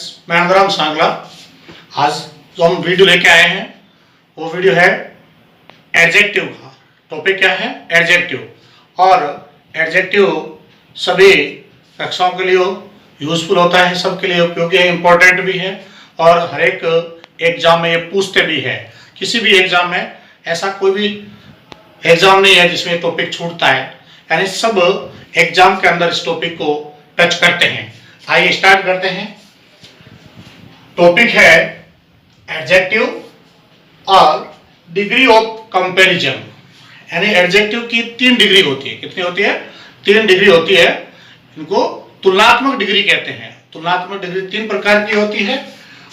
Friends, मैं आनंदराम सांगला। आज जो हम वीडियो लेके आए हैं वो वीडियो है एडजेक्टिव का। टॉपिक क्या है? एडजेक्टिव। और एडजेक्टिव सभी कक्षाओं के लिए यूजफुल होता है, सबके लिए उपयोगी है, इम्पोर्टेंट भी है और हर एक एग्जाम में ये पूछते भी है। किसी भी एग्जाम में ऐसा कोई भी एग्जाम नहीं है जिसमें टॉपिक छूटता है, यानी सब एग्जाम के अंदर इस टॉपिक को टच करते हैं। आइए स्टार्ट करते हैं। टॉपिक है एडजेक्टिव और डिग्री ऑफ कंपैरिजन। यानी एडजेक्टिव की 3 डिग्री होती है। कितनी होती है? 3 डिग्री होती है। इनको तुलनात्मक डिग्री कहते हैं। तुलनात्मक डिग्री 3 प्रकार की होती है।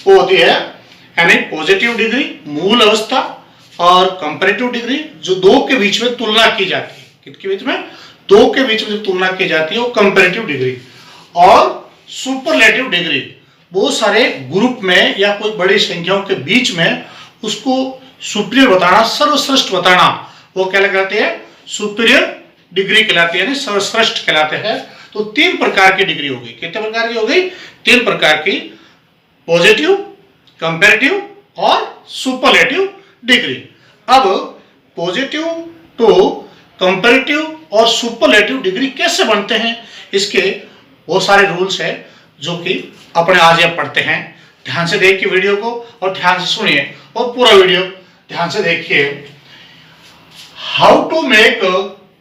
वो होती है यानी पॉजिटिव डिग्री, मूल अवस्था, और कंपैरेटिव डिग्री जो दो के बीच में तुलना की जाती है। किसके बीच में? दो के बीच में जो तुलना की जाती है वो कंपैरेटिव डिग्री। और सुपरलेटिव डिग्री बहुत सारे ग्रुप में या कोई बड़ी संख्याओं के बीच में उसको सुपीरियर बताना, सर्वश्रेष्ठ बताना, वो क्या कहलाते हैं? सुपीरियर डिग्री कहलाती है, यानी सर्वश्रेष्ठ कहलाते हैं। तो 3 प्रकार की डिग्री होगी। कितने प्रकार की हो गई? 3 प्रकार की। पॉजिटिव, कंपैरेटिव और सुपरलेटिव डिग्री। अब पॉजिटिव टू कंपैरेटिव और सुपरलेटिव डिग्री कैसे बनते हैं, इसके बहुत सारे रूल्स है जो कि अपने आज आप पढ़ते हैं। ध्यान से देखिए वीडियो को और ध्यान से सुनिए और पूरा वीडियो ध्यान से देखिए। हाउ टू मेक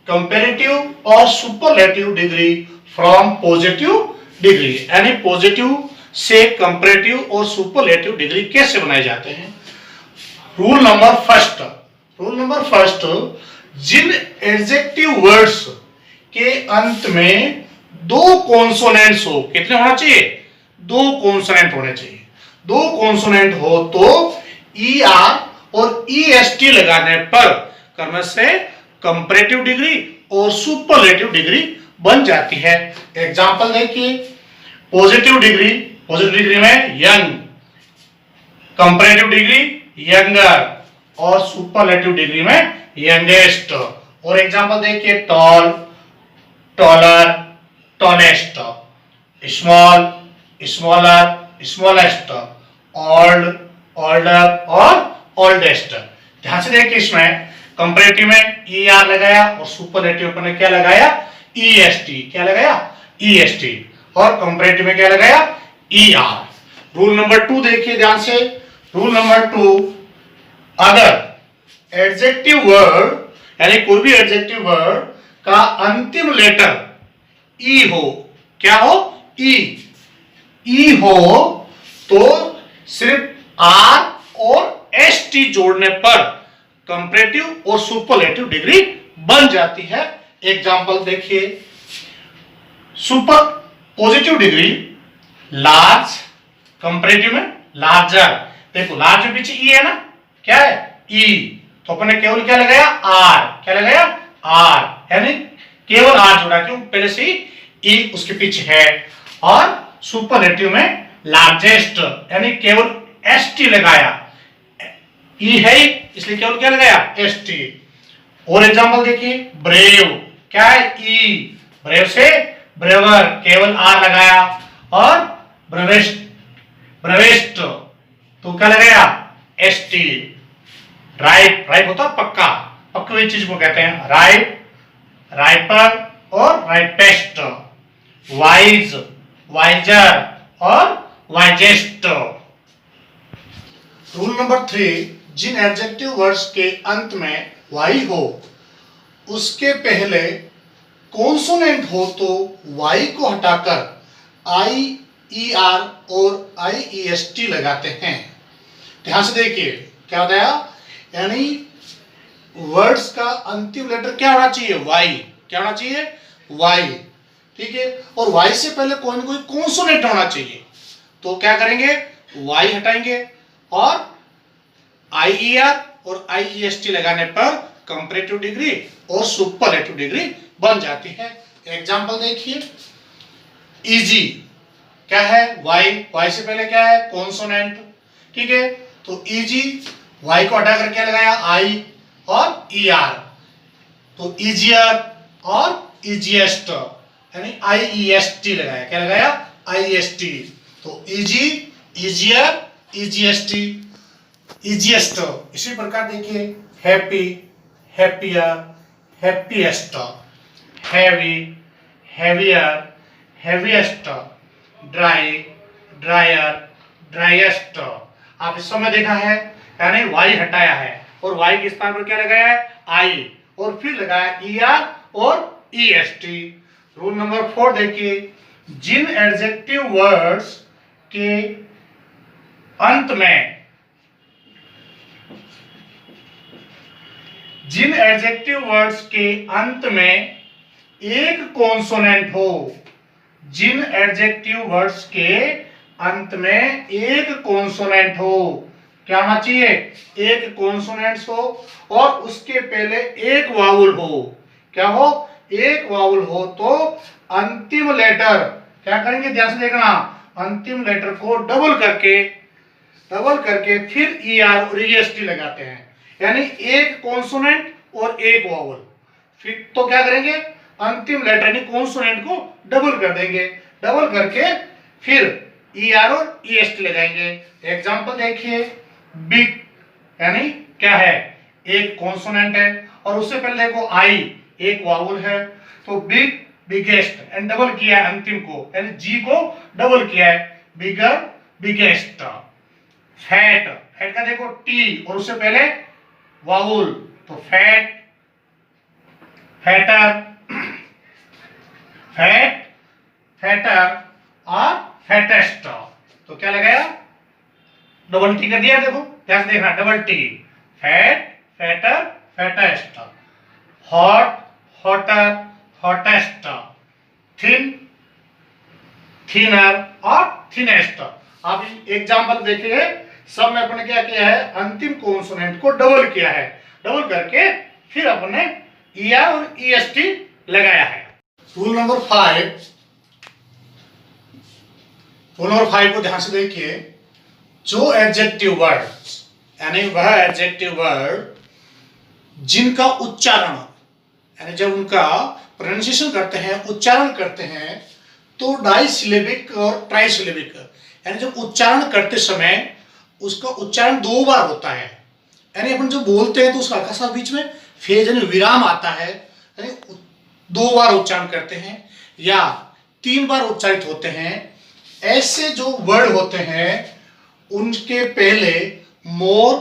कंपैरेटिव और superlative degree from positive degree, यानी पॉजिटिव से कंपैरेटिव और सुपरलेटिव डिग्री कैसे बनाए जाते हैं। रूल नंबर फर्स्ट, जिन एडजेक्टिव वर्ड्स के अंत में 2 कॉन्सोनेंट्स हो। कितने होना चाहिए? 2 कॉन्सोनेंट होने चाहिए। 2 कॉन्सोनेंट हो तो ER और EST लगाने पर करने से कंपैरेटिव डिग्री और सुपरलेटिव डिग्री बन जाती है। एग्जांपल देखिए। पॉजिटिव डिग्री में यंग, कंपैरेटिव डिग्री यंगर और सुपरलेटिव डिग्री में यंगेस्ट। और एग्जांपल देखिए। Tall, taller, tallest, small, smaller, smallest, old, older और ओल्डेस्ट। ध्यान से देखिए, इसमें कंपैरेटिव में ER लगाया और सुपरलेटिव पर क्या लगाया? EST। क्या लगाया? EST। और कंपैरेटिव में क्या लगाया? ER। रूल नंबर 2 देखिए ध्यान से। रूल नंबर 2, अगर एडजेक्टिव वर्ड यानी कोई भी एडजेक्टिव वर्ड का अंतिम लेटर E हो, क्या हो? E हो तो सिर्फ R और ST जोड़ने पर कंपैरेटिव और सुपरलेटिव डिग्री बन जाती है। एग्जांपल देखिए। Super positive degree large, comparative में लार्जर। देखो लार्ज के पीछे E है ना, क्या है? E। तो अपने केवल क्या लगाया? R। क्या लगाया? R, यानी केवल R जोड़ा, क्यों? पहले से ही E उसके पीछे है। और सुपरलेटिव में लार्जेस्ट, यानी केवल ST लगाया। E है इसलिए केवल क्या लगाया? ST। और एग्जांपल देखिए। ब्रेव, क्या है? E। ब्रेव से ब्रेवर, केवल R लगाया। और ब्रेवेस्ट तो क्या लगाया? ST। राइप होता पक्का, पक्की हुई चीज को कहते हैं राइप, राइपर और राइपेस्ट। वाइज, वाइजर और वाइजेस्ट। रूल नंबर 3, जिन एडजेक्टिव वर्ड्स के अंत में Y हो उसके पहले कॉन्सोनेंट हो तो Y को हटाकर IER और IEST लगाते हैं। ध्यान से देखिए क्या बताया, यानी वर्ड्स का अंतिम लेटर क्या होना चाहिए? Y। क्या होना चाहिए? Y। ठीक है। और Y से पहले कोई ना कोई कॉन्सोनेंट होना चाहिए। तो क्या करेंगे? Y हटाएंगे और IER और IEST लगाने पर कंपैरेटिव डिग्री और सुपरलेटिव डिग्री बन जाती है। एग्जांपल देखिए। इजी, क्या है? Y से पहले क्या है? कॉन्सोनेंट। ठीक है। तो इजी, Y को हटाकर क्या लगाया? I और ER। तो इजियर और इजिएस्ट, यानी IEST लगाया। क्या लगाया? IEST। तो इजी, इजियर, इजीएस्ट, इजीएस्ट। इसी प्रकार देखिए happy, happier, happiest, heavy, heavier, heaviest, dry, dryer, driest. आप इस समय देखा है यानी वाई हटाया है और वाई के स्थान पर क्या लगाया है, आई, और फिर लगाया ईआर और ईएसटी। रूल नंबर 4 देखिए, जिन एडजेक्टिव वर्ड्स के अंत में, जिन एडजेक्टिव वर्ड्स के अंत में एक कॉन्सोनेंट हो, जिन एडजेक्टिव वर्ड्स के अंत में एक कॉन्सोनेंट हो, क्या होना चाहिए, एक कॉन्सोनेंट हो और उसके पहले एक वावुल हो। क्या हो, एक वावुल हो तो अंतिम लेटर क्या करेंगे, ध्यान से देखना, अंतिम लेटर को डबल करके फिर ईआर और ईएसटी लगाते हैं, यानी एक कॉन्सोनेंट और एक वावुल। फिर तो क्या करेंगे, अंतिम लेटर यानी कॉन्सोनेंट को डबल कर देंगे, डबल करके फिर ईआर और ईएसटी लगाएंगे। एग्जांपल देखिए, बिग यानी क्या है, एक कॉन्सोनेंट है और उससे पहले देखो आई, एक वावुल है, तो बिग, बिगेस्ट एंड डबल किया है अंतिम को, यानी जी को डबल किया है, बिगर, बिगेस्ट। फैट, फैट का देखो टी और उससे पहले वावुल, तो फैट, फैटर, फैट, फैटर और फैटेस्ट। तो क्या लगाया, डबल टी कर दिया, देखो ध्यान से देखना, double T, fat, fatter, fattest. Hot, hotter, hottest. Thin, thinner और थिनेस्ट। आप एग्जांपल देखिए, सब में अपने क्या किया है, अंतिम कॉन्सोनेंट को डबल किया है, डबल करके फिर अपने ईआर और ईएसटी लगाया है। रूल नंबर 5, रूल नंबर 5 को ध्यान से देखिए, जो एडजेक्टिव वर्ड्स यानी वह एडजेक्टिव वर्ड जिनका उच्चारण यानी जब उनका प्रोनाउंसिएशन करते हैं, उच्चारण करते हैं, तो डाइसिलेबिक और ट्राइसिलेबिक, यानी जब उच्चारण करते समय उसका उच्चारण 2 बार होता है, यानी अपन जब बोलते हैं तो उसका हल्का सा बीच में फेज यानी विराम आता है, यानी 2 बार उच्चारण करते हैं या 3 बार उच्चारित होते हैं। ऐसे जो वर्ड होते हैं उनके पहले मोर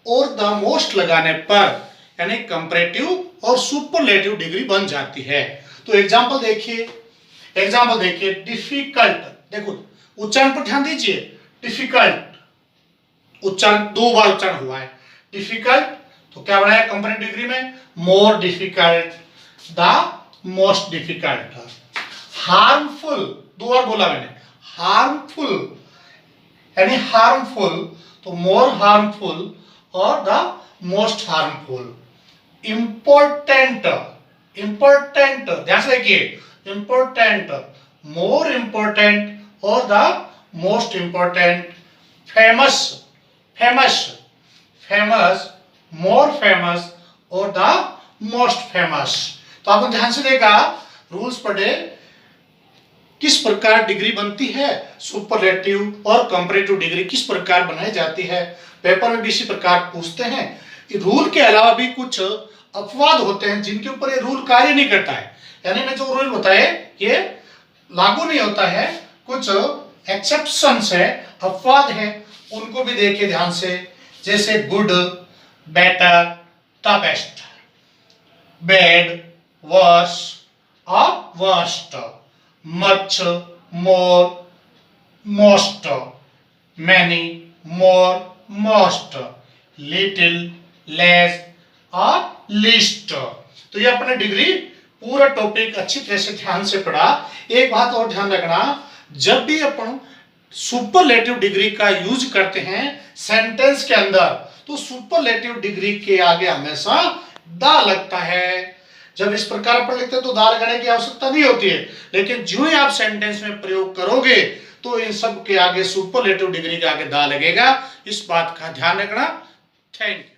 और द मोस्ट लगाने पर यानी कंपैरेटिव और सुपरलेटिव डिग्री बन जाती है। तो एग्जांपल देखिए, डिफिकल्ट, देखो उच्चारण पर ध्यान दीजिए, डिफिकल्ट उच्चारण 2 बार उच्चारण हुआ है, डिफिकल्ट तो क्या बनाया कंपैरेटिव डिग्री में, more difficult, the most difficult. Harmful 2 बार बोला मैंने, हार्मफुल यानी हार्मफुल तो मोर हार्मफुल और the most harmful. Important, important ध्यान से देखिए, इंपॉर्टेंट, मोर इंपॉर्टेंट और the most important. Famous, famous, famous, more famous और द मोस्ट फेमस। तो आपने ध्यान से देखा, रूल्स पढ़े, किस प्रकार डिग्री बनती है, सुपरलेटिव और कंपैरेटिव डिग्री किस प्रकार बनाई जाती है। पेपर में भी इसी प्रकार पूछते हैं। रूल के अलावा भी कुछ अपवाद होते हैं जिनके ऊपर ये रूल कार्य नहीं करता है, यानी मैं जो रूल बताए ये लागू नहीं होता है, कुछ एक्सेप्शंस है, अपवाद है, उनको भी देखिए ध्यान से। जैसे good, better, the best, bad, worse और worst, much, more, most, many, more, most, little, less और least। तो ये अपने डिग्री पूरा टॉपिक अच्छी तरह से ध्यान से पढ़ा। एक बात और ध्यान रखना, जब भी अपन सुपरलेटिव डिग्री का यूज करते हैं सेंटेंस के अंदर, तो सुपरलेटिव डिग्री के आगे हमेशा द लगता है। जब इस प्रकार पर लिखते हैं तो दा लगाने की आवश्यकता नहीं होती है, लेकिन जो ही आप सेंटेंस में प्रयोग करोगे तो इन सब के आगे सुपरलेटिव डिग्री के आगे दा लगेगा। इस बात का ध्यान रखना। Thank you.